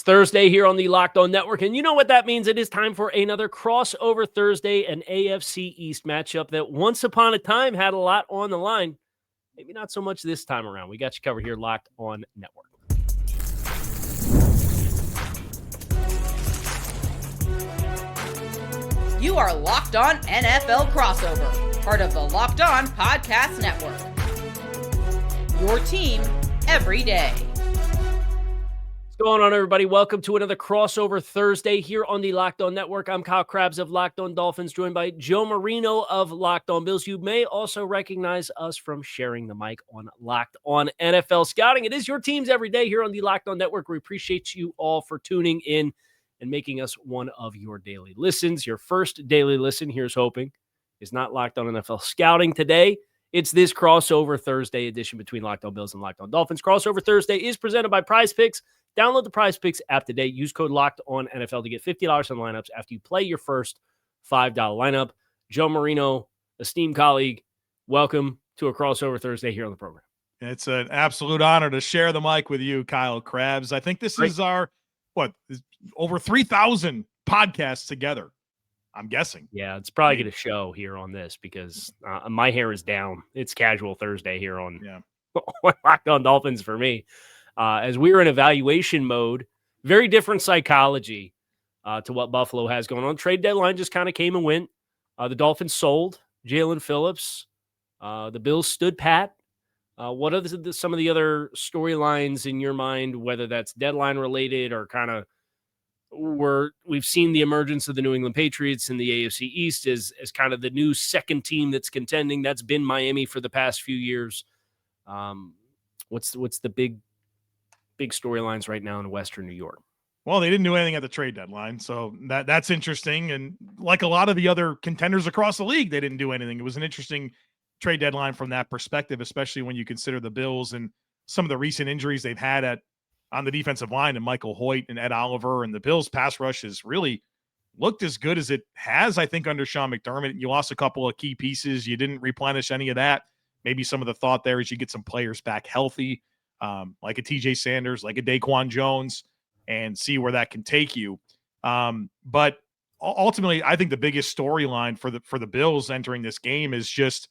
Thursday here on the Locked On Network, and you know what that means. It is time for another crossover Thursday, an AFC East matchup that once upon a time had a lot on the line. Maybe not so much this time around. We got you covered here, Locked On Network. You are Locked On NFL Crossover, part of the Locked On Podcast Network. Your team every day. What's going on, everybody? Welcome to another crossover Thursday here on the Locked On Network. I'm Kyle Krabs of Locked On Dolphins, joined by Joe Marino of Locked On Bills. You may also recognize us from sharing the mic on Locked On NFL Scouting. It is your teams every day here on the Locked On Network. We appreciate you all for tuning in and making us one of your daily listens. Your first daily listen, here's hoping, is not Locked On NFL Scouting today. It's this crossover Thursday edition between Locked On Bills and Locked On Dolphins. Crossover Thursday is presented by Prize Picks. Download the Prize Picks app today. Use code LOCKEDONNFL to get $50 on lineups after you play your first $5 lineup. Joe Marino, esteemed colleague, welcome to a crossover Thursday here on the program. It's an absolute honor to share the mic with you, Kyle Krabs. I think this is our, over 3,000 podcasts together, I'm guessing. Yeah, it's probably going to show here on this because my hair is down. It's casual Thursday here on Locked On Dolphins for me. As we were in evaluation mode, very different psychology to what Buffalo has going on. Trade deadline just kind of came and went. The Dolphins sold Jalen Phillips. The Bills stood pat. What are some of the other storylines in your mind, whether that's deadline related or kind of we've seen the emergence of the New England Patriots in the AFC East as kind of the new second team that's contending. That's been Miami for the past few years. What's the big storylines right now in Western New York? Well, they didn't do anything at the trade deadline, so that's interesting. And like a lot of the other contenders across the league, they didn't do anything. It was an interesting trade deadline from that perspective, especially when you consider the Bills and some of the recent injuries they've had on the defensive line, and Michael Hoyt and Ed Oliver, and the Bills' pass rush has really looked as good as it has, I think, under Sean McDermott. You lost a couple of key pieces. You didn't replenish any of that. Maybe some of the thought there is you get some players back healthy, like a TJ Sanders, like a Daquan Jones, and see where that can take you. But ultimately, I think the biggest storyline for the Bills entering this game is just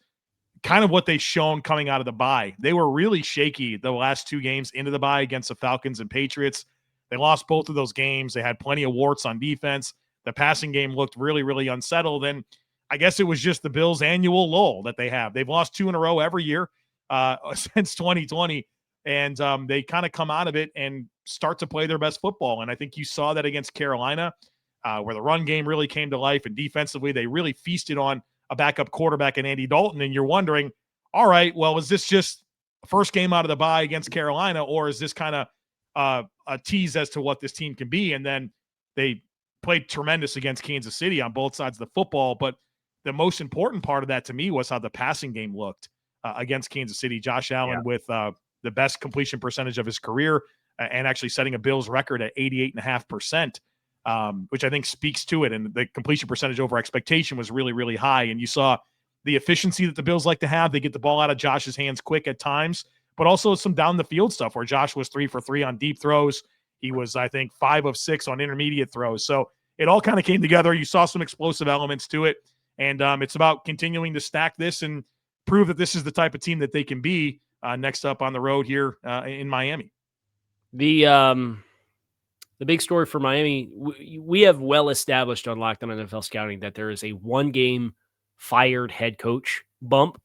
kind of what they've shown coming out of the bye. They were really shaky the last two games into the bye against the Falcons and Patriots. They lost both of those games. They had plenty of warts on defense. The passing game looked really, really unsettled. And I guess it was just the Bills' annual lull that they have. They've lost 2 in a row every year since 2020. And they kind of come out of it and start to play their best football. And I think you saw that against Carolina, where the run game really came to life. And defensively, they really feasted on a backup quarterback in Andy Dalton. And you're wondering, all right, well, is this just first game out of the bye against Carolina, or is this kind of a tease as to what this team can be? And then they played tremendous against Kansas City on both sides of the football. But the most important part of that to me was how the passing game looked against Kansas City. Josh Allen with the best completion percentage of his career and actually setting a Bills record at 88.5%, which I think speaks to it. And the completion percentage over expectation was really, really high. And you saw the efficiency that the Bills like to have. They get the ball out of Josh's hands quick at times, but also some down the field stuff where Josh was 3 for 3 on deep throws. He was, I think, 5 of 6 on intermediate throws. So it all kind of came together. You saw some explosive elements to it. And it's about continuing to stack this and prove that this is the type of team that they can be next up on the road here in Miami. The big story for Miami, we have well established on Locked On NFL Scouting that there is a 1-game fired head coach bump.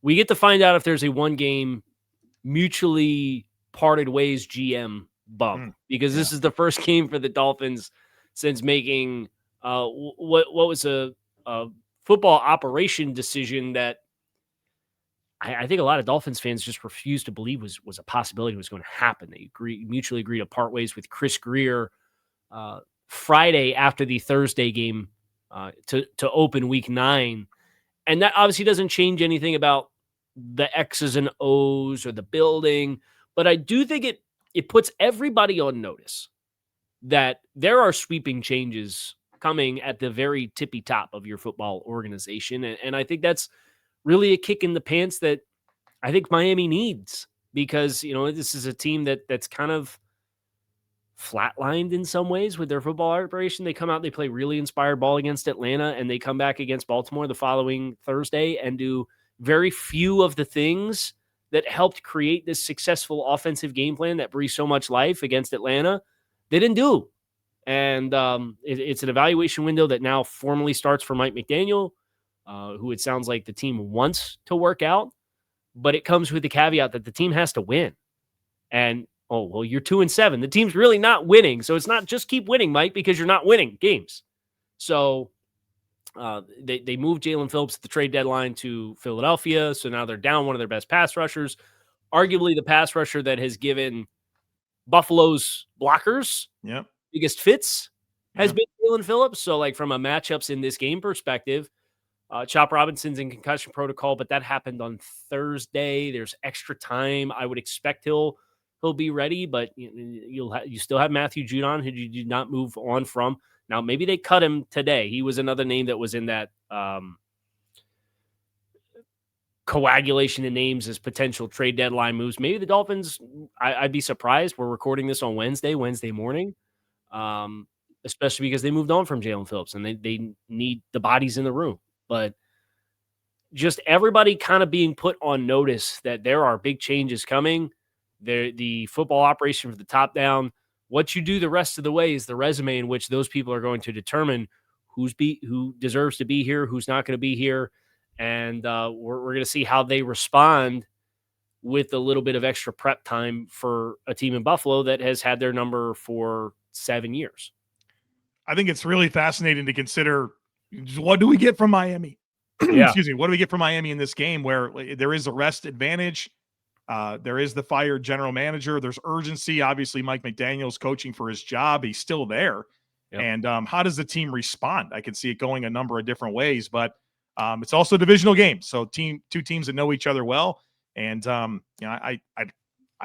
We get to find out if there's a 1-game mutually parted ways GM bump because this is the first game for the Dolphins since making what was a football operation decision that I think a lot of Dolphins fans just refused to believe was a possibility was going to happen. They mutually agreed to part ways with Chris Grier Friday after the Thursday game to open Week 9. And that obviously doesn't change anything about the X's and O's or the building. But I do think it puts everybody on notice that there are sweeping changes coming at the very tippy top of your football organization. And I think that's really a kick in the pants that I think Miami needs because, this is a team that's kind of flatlined in some ways with their football operation. They come out, they play really inspired ball against Atlanta, and they come back against Baltimore the following Thursday and do very few of the things that helped create this successful offensive game plan that breathes so much life against Atlanta. They didn't do. And it's an evaluation window that now formally starts for Mike McDaniel, who it sounds like the team wants to work out, but it comes with the caveat that the team has to win. And, oh, well, you're 2-7. The team's really not winning. So it's not just keep winning, Mike, because you're not winning games. So they moved Jalen Phillips at the trade deadline to Philadelphia. So now they're down one of their best pass rushers, arguably the pass rusher that has given Buffalo's blockers biggest fits has been Jalen Phillips. So, like, from a matchups in this game perspective, Chop Robinson's in concussion protocol, but that happened on Thursday. There's extra time. I would expect he'll be ready, but you still have Matthew Judon, who you did not move on from. Now, maybe they cut him today. He was another name that was in that coagulation in names as potential trade deadline moves. Maybe the Dolphins, I'd be surprised. We're recording this on Wednesday morning, especially because they moved on from Jalen Phillips and they need the bodies in the room. But just everybody kind of being put on notice that there are big changes coming. The football operation from the top down. What you do the rest of the way is the resume in which those people are going to determine who deserves to be here, who's not going to be here. And we're going to see how they respond with a little bit of extra prep time for a team in Buffalo that has had their number for 7 years. I think it's really fascinating to consider, what do we get from Miami? Excuse me. What do we get from Miami in this game where there is a rest advantage? There is the fired general manager. There's urgency. Obviously, Mike McDaniel's coaching for his job. He's still there. Yep. And how does the team respond? I can see it going a number of different ways, but it's also a divisional game. So two teams that know each other well. And I'd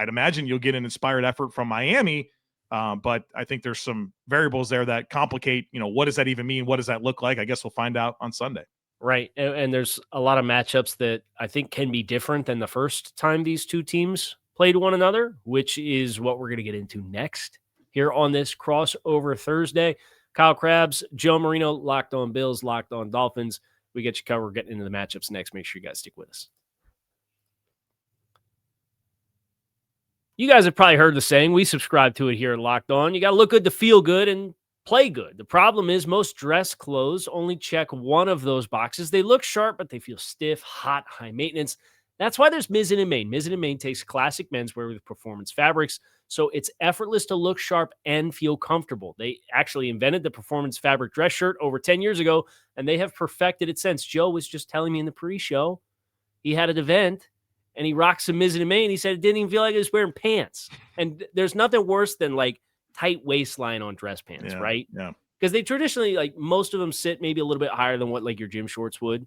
imagine you'll get an inspired effort from Miami. But I think there's some variables there that complicate, what does that even mean? What does that look like? I guess we'll find out on Sunday. Right. And there's a lot of matchups that I think can be different than the first time these two teams played one another, which is what we're going to get into next here on this crossover Thursday. Kyle Krabs, Joe Marino, Locked On Bills, Locked On Dolphins. We get you covered. We're getting into the matchups next. Make sure you guys stick with us. You guys have probably heard the saying. We subscribe to it here at Locked On. You got to look good to feel good and play good. The problem is most dress clothes only check one of those boxes. They look sharp, but they feel stiff, hot, high maintenance. That's why there's Mizzen & Main. Mizzen & Main takes classic menswear with performance fabrics, so it's effortless to look sharp and feel comfortable. They actually invented the performance fabric dress shirt over 10 years ago, and they have perfected it since. Joe was just telling me in the pre-show he had an event, and he rocked some Mizzen & Main. He said it didn't even feel like he was wearing pants. And there's nothing worse than, like, tight waistline on dress pants, right? Yeah. Because they traditionally, like, most of them sit maybe a little bit higher than what, like, your gym shorts would.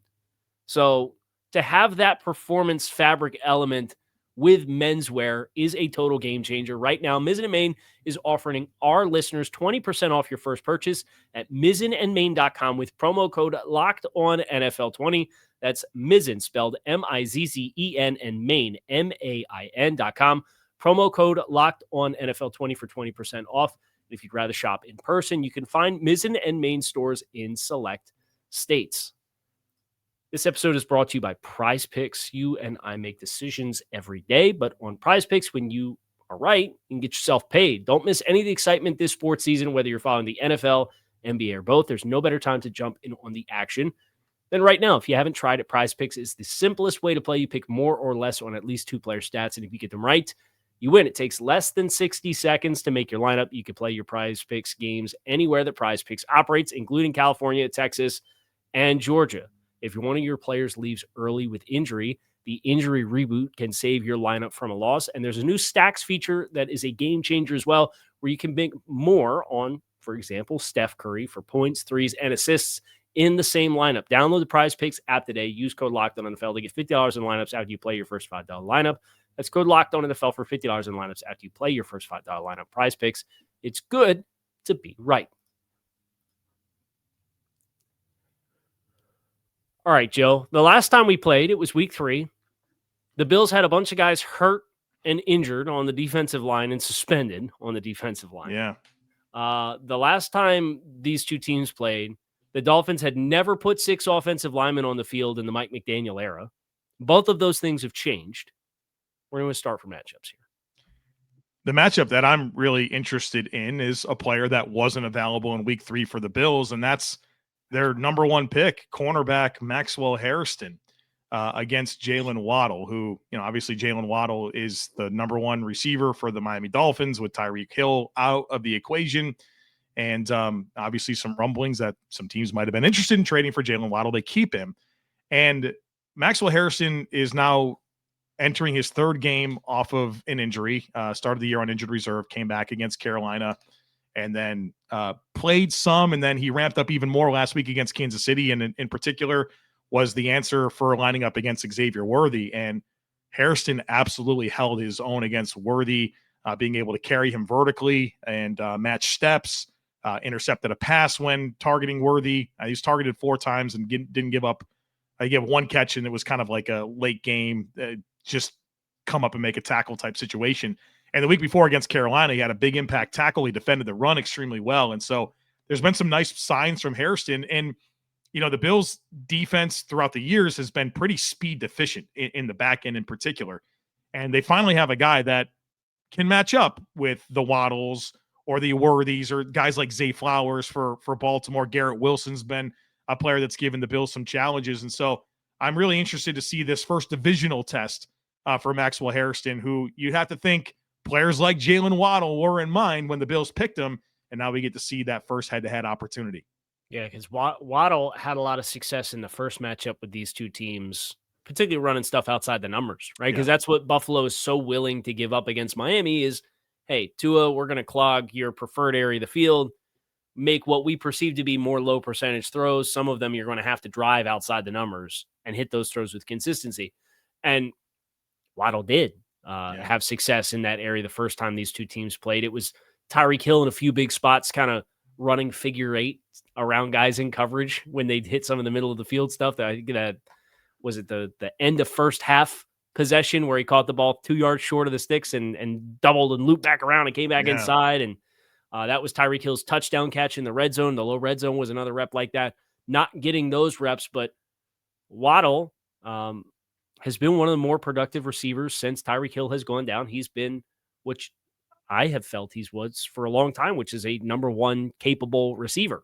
So to have that performance fabric element with menswear is a total game changer. Right now, Mizzen & Main is offering our listeners 20% off your first purchase at mizzenandmain.com with promo code LOCKEDONNFL20. That's Mizzen, spelled M-I-Z-Z-E-N, and Main, M-A-I-N.com. Promo code LOCKEDONNFL20 for 20% off. If you'd rather shop in person, you can find Mizzen & Main stores in select states. This episode is brought to you by Prize Picks. You and I make decisions every day, but on Prize Picks, when you are right, you can get yourself paid. Don't miss any of the excitement this sports season, whether you're following the NFL, NBA, or both. There's no better time to jump in on the action than right now. If you haven't tried it, Prize Picks is the simplest way to play. You pick more or less on at least two player stats, and if you get them right, you win. It takes less than 60 seconds to make your lineup. You can play your Prize Picks games anywhere that Prize Picks operates, including California, Texas, and Georgia. If one of your players leaves early with injury, the injury reboot can save your lineup from a loss. And there's a new stacks feature that is a game changer as well, where you can make more on, for example, Steph Curry for points, threes, and assists in the same lineup. Download the Prize Picks app today. Use code LOCKEDONNFL to get $50 in lineups after you play your first $5 lineup. That's code LOCKEDONNFL for $50 in lineups after you play your first $5 lineup. Prize Picks. It's good to be right. All right, Joe. The last time we played, it was week 3. The Bills had a bunch of guys hurt and injured on the defensive line and suspended on the defensive line. Yeah. The last time these two teams played, the Dolphins had never put 6 offensive linemen on the field in the Mike McDaniel era. Both of those things have changed. We're going to start for matchups here. The matchup that I'm really interested in is a player that wasn't available in week 3 for the Bills, and that's their number 1 pick, cornerback Maxwell Hairston, against Jalen Waddle, who, obviously Jalen Waddle is the number 1 receiver for the Miami Dolphins with Tyreek Hill out of the equation. And obviously some rumblings that some teams might have been interested in trading for Jalen Waddle. They keep him. And Maxwell Hairston is now entering his 3rd game off of an injury. Started the year on injured reserve, came back against Carolina, and then played some. And then he ramped up even more last week against Kansas City. And in particular was the answer for lining up against Xavier Worthy. And Hairston absolutely held his own against Worthy, being able to carry him vertically and match steps. Intercepted a pass when targeting Worthy. He was targeted 4 times and didn't give up. He gave 1 catch, and it was kind of like a late game, just come up and make a tackle type situation. And the week before against Carolina, he had a big impact tackle. He defended the run extremely well. And so there's been some nice signs from Hairston. And, the Bills' defense throughout the years has been pretty speed deficient in the back end in particular. And they finally have a guy that can match up with the Waddles or the Worthies or guys like Zay Flowers for Baltimore. Garrett Wilson's been a player that's given the Bills some challenges. And so I'm really interested to see this first divisional test for Maxwell Hairston, who you'd have to think players like Jalen Waddle were in mind when the Bills picked him. And now we get to see that first head-to-head opportunity. Yeah, because Waddle had a lot of success in the first matchup with these two teams, particularly running stuff outside the numbers, right? Because that's what Buffalo is so willing to give up against Miami is, hey, Tua, we're going to clog your preferred area of the field, make what we perceive to be more low percentage throws. Some of them you're going to have to drive outside the numbers and hit those throws with consistency. And Waddle did have success in that area the first time these two teams played. It was Tyreek Hill in a few big spots, kind of running figure 8 around guys in coverage when they hit some of the middle of the field stuff. That I think that was it the end of first half possession where he caught the ball 2 yards short of the sticks and doubled and looped back around and came back inside. And that was Tyreek Hill's touchdown catch in the red zone. The low red zone was another rep like that. Not getting those reps, but Waddle has been one of the more productive receivers since Tyreek Hill has gone down. He's been, which I have felt he was for a long time, which is a number 1 capable receiver.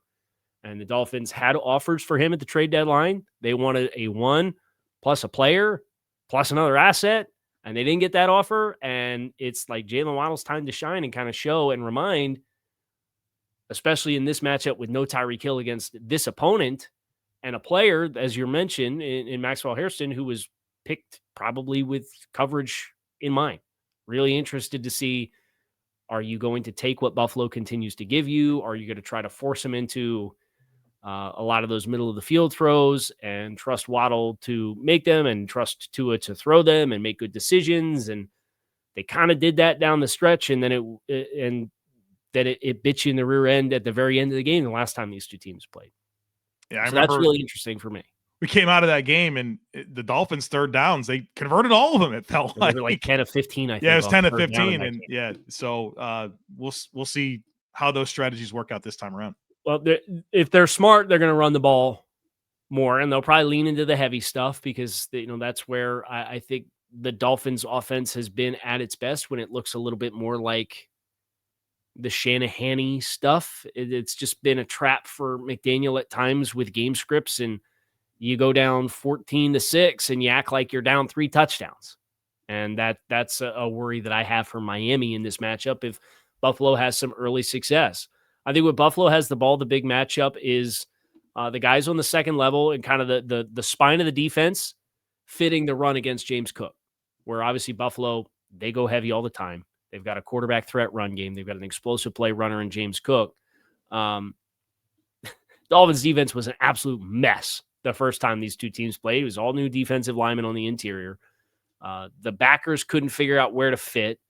And the Dolphins had offers for him at the trade deadline. They wanted a 1 plus a player plus another asset, and they didn't get that offer. And it's like Jalen Waddle's time to shine and kind of show and remind, especially in this matchup with no Tyreek Hill against this opponent and a player, as you mentioned, in Maxwell Hairston, who was picked probably with coverage in mind. Really interested to see, are you going to take what Buffalo continues to give you? Are you going to try to force him into a lot of those middle of the field throws and trust Waddle to make them and trust Tua to throw them and make good decisions? And they kind of did that down the stretch, and then it bit you in the rear end at the very end of the game the last time these two teams played. Yeah, so that's really interesting for me. We came out of that game, and the Dolphins' third downs, they converted all of them. It felt like 10 of 15, I think. Yeah, it was 10 of 15, and so we'll see how those strategies work out this time around. Well, if they're smart, they're going to run the ball more, and they'll probably lean into the heavy stuff because that's where I think the Dolphins' offense has been at its best, when it looks a little bit more like the Shanahan-y stuff. It's just been a trap for McDaniel at times with game scripts, and you go down 14-6 and you act like you're down 3 touchdowns. And that's a worry that I have for Miami in this matchup if Buffalo has some early success. I think when Buffalo has the ball, the big matchup is the guys on the second level and kind of the spine of the defense fitting the run against James Cook, where obviously Buffalo, they go heavy all the time. They've got a quarterback threat run game. They've got an explosive play runner in James Cook. Dolphins defense was an absolute mess the first time these two teams played. It was all new defensive linemen on the interior. The backers couldn't figure out where to fit.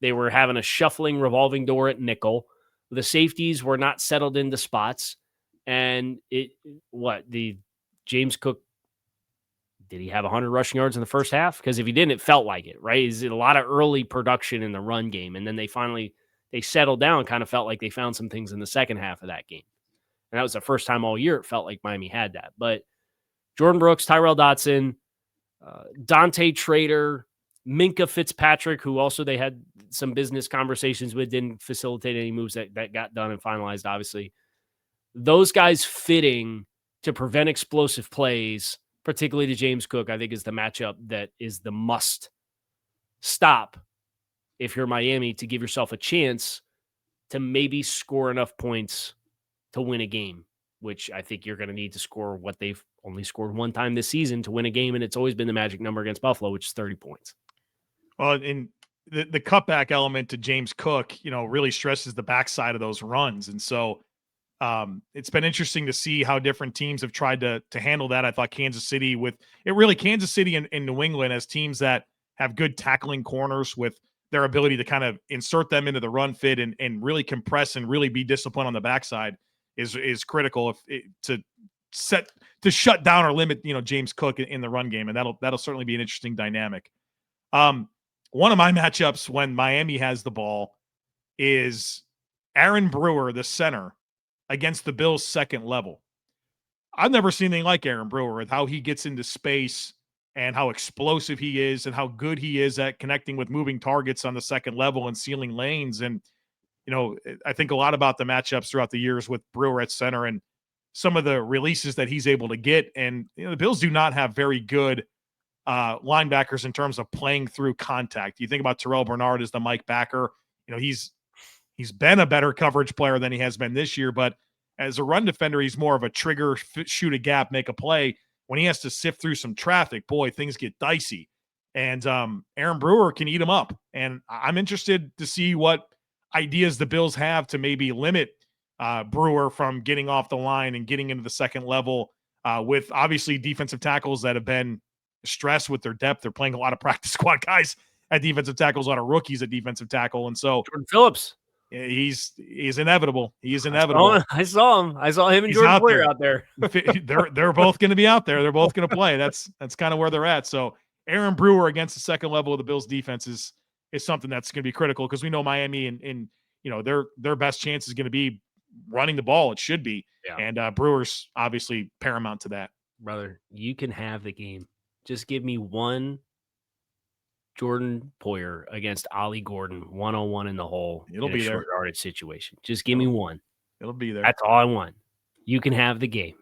They were having a shuffling revolving door at nickel. The safeties were not settled into spots. And the James Cook did he have 100 rushing yards in the first half? Because if he didn't, it felt like it, right? Is it a lot of early production in the run game? And then they settled down, kind of felt like they found some things in the second half of that game. And that was the first time all year it felt like Miami had that. But Jordan Brooks, Tyrell Dotson, Dante Trader, Minka Fitzpatrick, who also they had some business conversations with, didn't facilitate any moves that got done and finalized, obviously. Those guys fitting to prevent explosive plays, particularly to James Cook, I think is the matchup that is the must stop if you're Miami to give yourself a chance to maybe score enough points to win a game, which I think you're going to need to score what they've only scored one time this season to win a game, and it's always been the magic number against Buffalo, which is 30 points. Well, in the cutback element to James Cook, really stresses the backside of those runs. And so it's been interesting to see how different teams have tried to handle that. I thought Kansas City and New England as teams that have good tackling corners with their ability to kind of insert them into the run fit and really compress and really be disciplined on the backside is critical to shut down or limit, James Cook in the run game. And that'll certainly be an interesting dynamic. One of my matchups when Miami has the ball is Aaron Brewer, the center, against the Bills' second level. I've never seen anything like Aaron Brewer with how he gets into space and how explosive he is and how good he is at connecting with moving targets on the second level and sealing lanes. And, I think a lot about the matchups throughout the years with Brewer at center and some of the releases that he's able to get. And, the Bills do not have very good linebackers in terms of playing through contact. You think about Terrell Bernard as the Mike backer. He's been a better coverage player than he has been this year, but as a run defender, he's more of a trigger, shoot a gap, make a play. When he has to sift through some traffic, boy, things get dicey. And Aaron Brewer can eat him up. And I'm interested to see what ideas the Bills have to maybe limit Brewer from getting off the line and getting into the second level with obviously defensive tackles that have been stressed with their depth. They're playing a lot of practice squad guys at defensive tackles, a lot of rookies at defensive tackle. And so Jordan Phillips, he's inevitable. He's inevitable. I saw him. I saw him and Jordan Poyer out there. They're both going to be out there. They're both going to play. That's kind of where they're at. So Aaron Brewer against the second level of the Bills defense is something that's going to be critical because we know Miami and their best chance is going to be running the ball. It should be. Yeah. And Brewer's obviously paramount to that. Brother, you can have the game. Just give me one Jordan Poyer against Ollie Gordon, 1-on-1 in the hole. It'll be there. Short-yardage situation. Just give me one. It'll be there. That's all I want. You can have the game.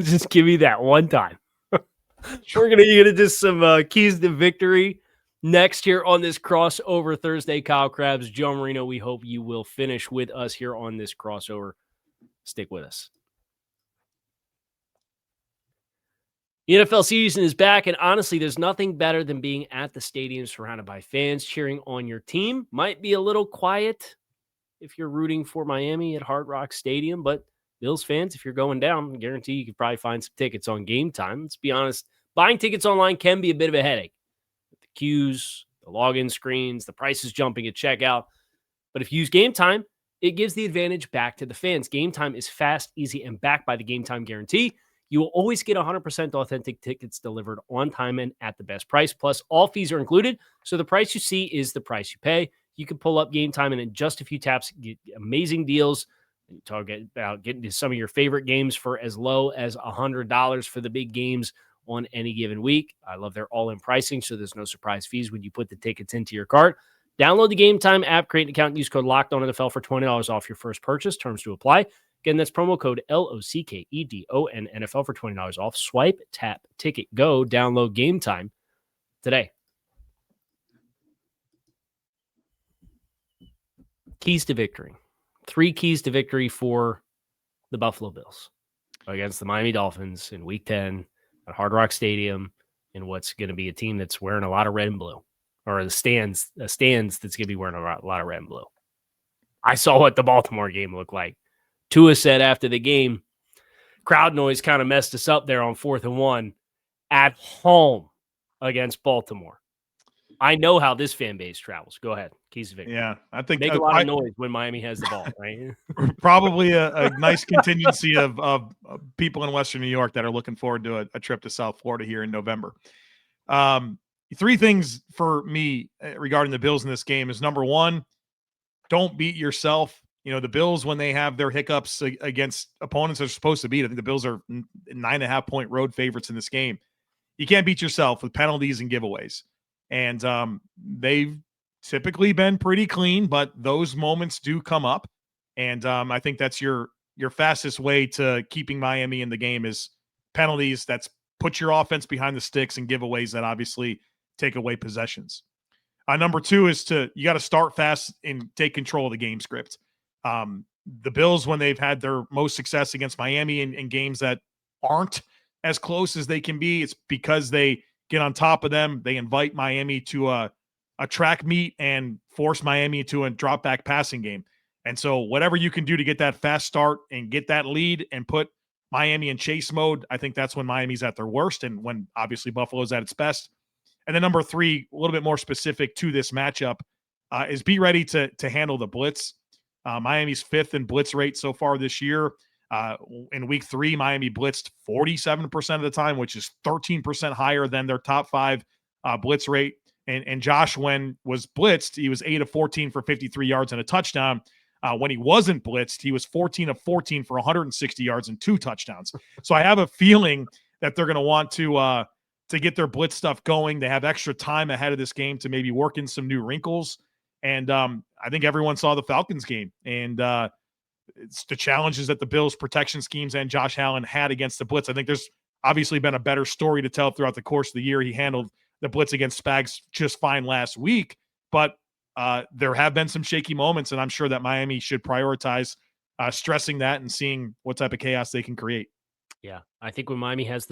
Just give me that one time. We're going to get into some keys to victory next here on this crossover Thursday. Kyle Krabs, Joe Marino, we hope you will finish with us here on this crossover. Stick with us. The NFL season is back, and honestly, there's nothing better than being at the stadium surrounded by fans cheering on your team. Might be a little quiet if you're rooting for Miami at Hard Rock Stadium, but Bills fans, if you're going down, I guarantee you could probably find some tickets on Game Time. Let's be honest, buying tickets online can be a bit of a headache. The queues, the login screens, the prices jumping at checkout. But if you use Game Time, it gives the advantage back to the fans. Game Time is fast, easy, and backed by the Game Time guarantee. You will always get 100% authentic tickets delivered on time and at the best price. Plus, all fees are included, so the price you see is the price you pay. You can pull up Game Time and in just a few taps, get amazing deals. You talk about getting to some of your favorite games for as low as $100 for the big games on any given week. I love their all-in pricing, so there's no surprise fees when you put the tickets into your cart. Download the Game Time app, create an account, and use code LOCKEDONNFL for $20 off your first purchase. Terms to apply. Again, that's promo code LOCKEDON NFL for $20 off. Swipe, tap, ticket, go. Download Game Time today. Keys to victory. 3 keys to victory for the Buffalo Bills against the Miami Dolphins in Week 10 at Hard Rock Stadium in what's going to be a team that's wearing a lot of red and blue, or the stands that's going to be wearing a lot of red and blue. I saw what the Baltimore game looked like. Tua said after the game, crowd noise kind of messed us up there on 4th and 1 at home against Baltimore. I know how this fan base travels. Go ahead. Keys to victory. Yeah, I think Make a lot of noise when Miami has the ball, right? Probably a nice contingency of people in Western New York that are looking forward to a trip to South Florida here in November. Three things for me regarding the Bills in this game is, number one, don't beat yourself. You know, the Bills, when they have their hiccups against opponents they're supposed to beat, I think the Bills are 9.5-point road favorites in this game. You can't beat yourself with penalties and giveaways. And they've typically been pretty clean, but those moments do come up. And I think that's your fastest way to keeping Miami in the game is penalties. That's put your offense behind the sticks, and giveaways that obviously take away possessions. Number two is you got to start fast and take control of the game script. The Bills, when they've had their most success against Miami in games that aren't as close as they can be, it's because they get on top of them. They invite Miami to a track meet and force Miami to a drop back passing game. And so whatever you can do to get that fast start and get that lead and put Miami in chase mode, I think that's when Miami's at their worst and when obviously Buffalo's at its best. And then number three, a little bit more specific to this matchup, is be ready to handle the blitz. Miami's fifth in blitz rate so far this year. In week 3, Miami blitzed 47% of the time, which is 13% higher than their top 5 blitz rate. And Josh, when was blitzed, he was 8 of 14 for 53 yards and a touchdown. When he wasn't blitzed, he was 14 of 14 for 160 yards and 2 touchdowns. So I have a feeling that they're going to want to get their blitz stuff going. They have extra time ahead of this game to maybe work in some new wrinkles. And I think everyone saw the Falcons game. And it's the challenges that the Bills' protection schemes and Josh Allen had against the blitz. I think there's obviously been a better story to tell throughout the course of the year. He handled the blitz against Spags just fine last week. But there have been some shaky moments, and I'm sure that Miami should prioritize stressing that and seeing what type of chaos they can create. Yeah, I think when Miami has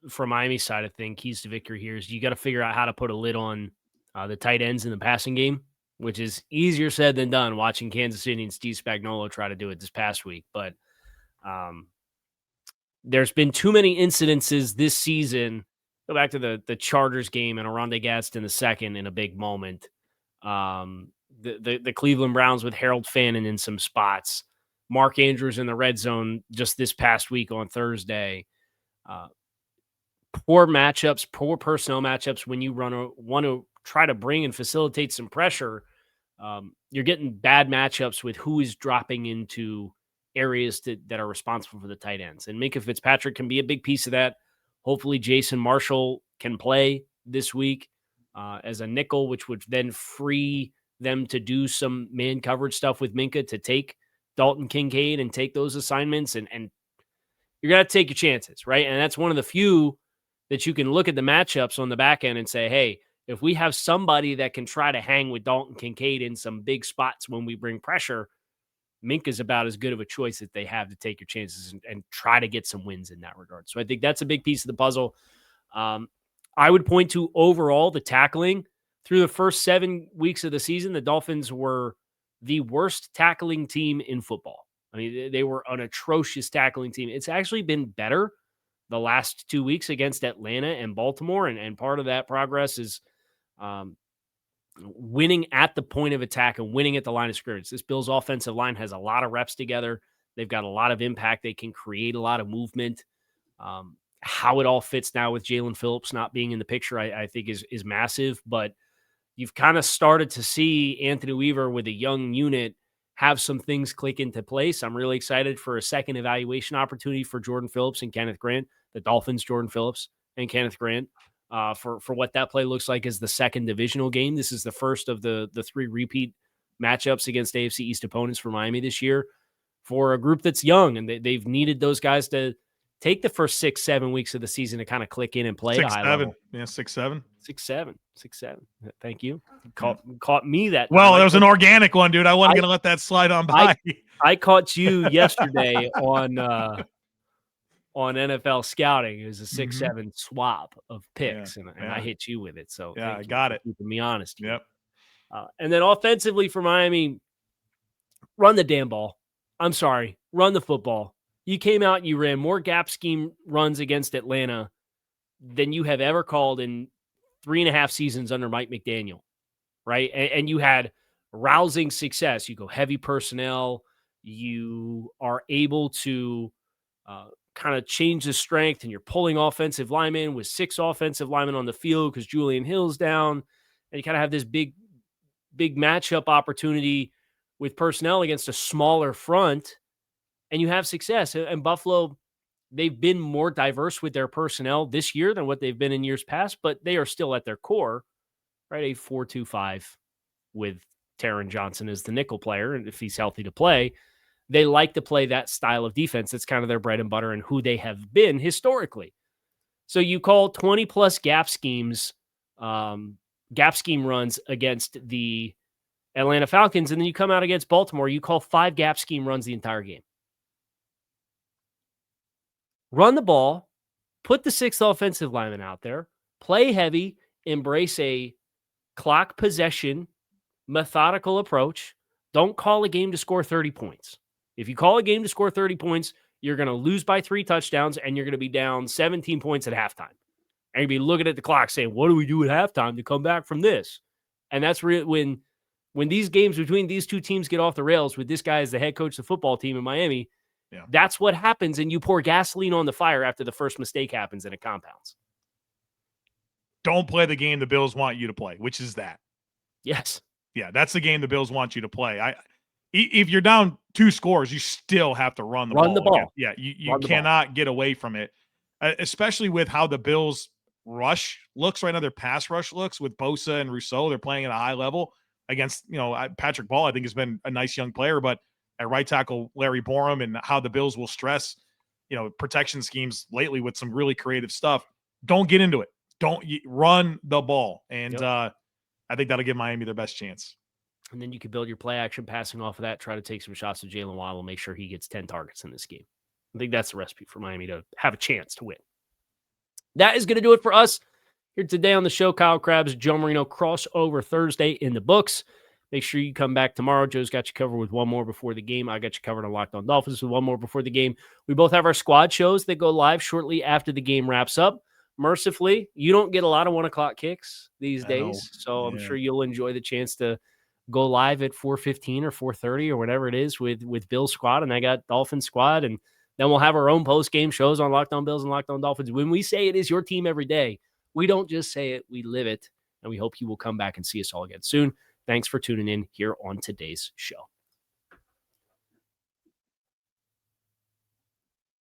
from Miami's side of things, keys to victory here is you got to figure out how to put a lid on the tight ends in the passing game, which is easier said than done watching Kansas City and Steve Spagnuolo try to do it this past week. But there's been too many incidences this season. Go back to the Chargers game and Oronde Gadsden the second in a big moment. The Cleveland Browns with Harold Fannin in some spots. Mark Andrews in the red zone just this past week on Thursday. Poor matchups, poor personnel matchups when you want to try to bring and facilitate some pressure. You're getting bad matchups with who is dropping into areas that are responsible for the tight ends. And Minkah Fitzpatrick can be a big piece of that. Hopefully Jason Marshall can play this week as a nickel, which would then free them to do some man coverage stuff with Minkah to take Dalton Kincaid and take those assignments. And you're going to take your chances, right? And that's one of the few that you can look at the matchups on the back end and say, hey, if we have somebody that can try to hang with Dalton Kincaid in some big spots when we bring pressure, Minkah's about as good of a choice that they have to take your chances and try to get some wins in that regard. So I think that's a big piece of the puzzle. I would point to overall the tackling. Through the first 7 weeks of the season, the Dolphins were the worst tackling team in football. I mean, they were an atrocious tackling team. It's actually been better the last 2 weeks against Atlanta and Baltimore, and part of that progress is winning at the point of attack and winning at the line of scrimmage. This Bills offensive line has a lot of reps together. They've got a lot of impact. They can create a lot of movement. How it all fits now with Jalen Phillips not being in the picture, I think is massive. But you've kind of started to see Anthony Weaver with a young unit have some things click into place. I'm really excited for a second evaluation opportunity for Jordan Phillips and Kenneth Grant, the Dolphins, Jordan Phillips and Kenneth Grant, for what that play looks like as the second divisional game. This is the first of the 3 repeat matchups against AFC East opponents for Miami this year for a group that's young, and they've needed those guys to take the first 6-7 weeks of the season to kind of click in and play at a high level. Yeah, 6-7. 6-7. Thank you. Caught me that time. Well, that was an organic one, dude. I wasn't going to let that slide on by. I caught you yesterday on NFL scouting. It was a 6-7 swap of picks, and I hit you with it. So I got it. Keeping me honest. Yep. And then offensively for Miami, run the damn ball. I'm sorry, run the football. You came out and you ran more gap scheme runs against Atlanta than you have ever called in 3.5 seasons under Mike McDaniel, right? And you had rousing success. You go heavy personnel. You are able to kind of change the strength, and you're pulling offensive linemen with 6 offensive linemen on the field because Julian Hill's down. And you kind of have this big matchup opportunity with personnel against a smaller front, and you have success. And Buffalo, they've been more diverse with their personnel this year than what they've been in years past, but they are still at their core, right? A 4-2-5 with Taron Johnson as the nickel player, and if he's healthy to play. They like to play that style of defense. That's kind of their bread and butter and who they have been historically. So you call 20-plus gap scheme runs against the Atlanta Falcons, and then you come out against Baltimore, you call 5 gap scheme runs the entire game. Run the ball, put the 6th offensive lineman out there, play heavy, embrace a clock possession, methodical approach. Don't call a game to score 30 points. If you call a game to score 30 points, you're going to lose by 3 touchdowns, and you're going to be down 17 points at halftime. And you'll be looking at the clock saying, what do we do at halftime to come back from this? And that's when these games between these two teams get off the rails with this guy as the head coach of the football team in Miami, that's what happens, and you pour gasoline on the fire after the first mistake happens and it compounds. Don't play the game the Bills want you to play, which is that. Yes. Yeah, that's the game the Bills want you to play. If you're down 2 scores, you still have to run the ball. Again. Yeah, you cannot get away from it, especially with how the Bills rush looks right now. Their pass rush looks with Bosa and Rousseau. They're playing at a high level against, Patrick Ball, I think, has been a nice young player, but at right tackle, Larry Borum, and how the Bills will stress, protection schemes lately with some really creative stuff. Don't get into it. Don't run the ball. And I think that'll give Miami their best chance. And then you can build your play action passing off of that, try to take some shots at Jalen Waddle, make sure he gets 10 targets in this game. I think that's the recipe for Miami to have a chance to win. That is going to do it for us here today on the show. Kyle Krabs, Joe Marino, crossover Thursday in the books. Make sure you come back tomorrow. Joe's got you covered with one more before the game. I got you covered on Locked On Dolphins with one more before the game. We both have our squad shows that go live shortly after the game wraps up. Mercifully, you don't get a lot of 1 o'clock kicks these days, so I'm sure you'll enjoy the chance to go live at 4:15 or 4:30 or whatever it is with Bill's squad, and I got Dolphins squad, and then we'll have our own post-game shows on Locked On Bills and Locked On Dolphins. When we say it is your team every day, we don't just say it, we live it, and we hope you will come back and see us all again soon. Thanks for tuning in here on today's show.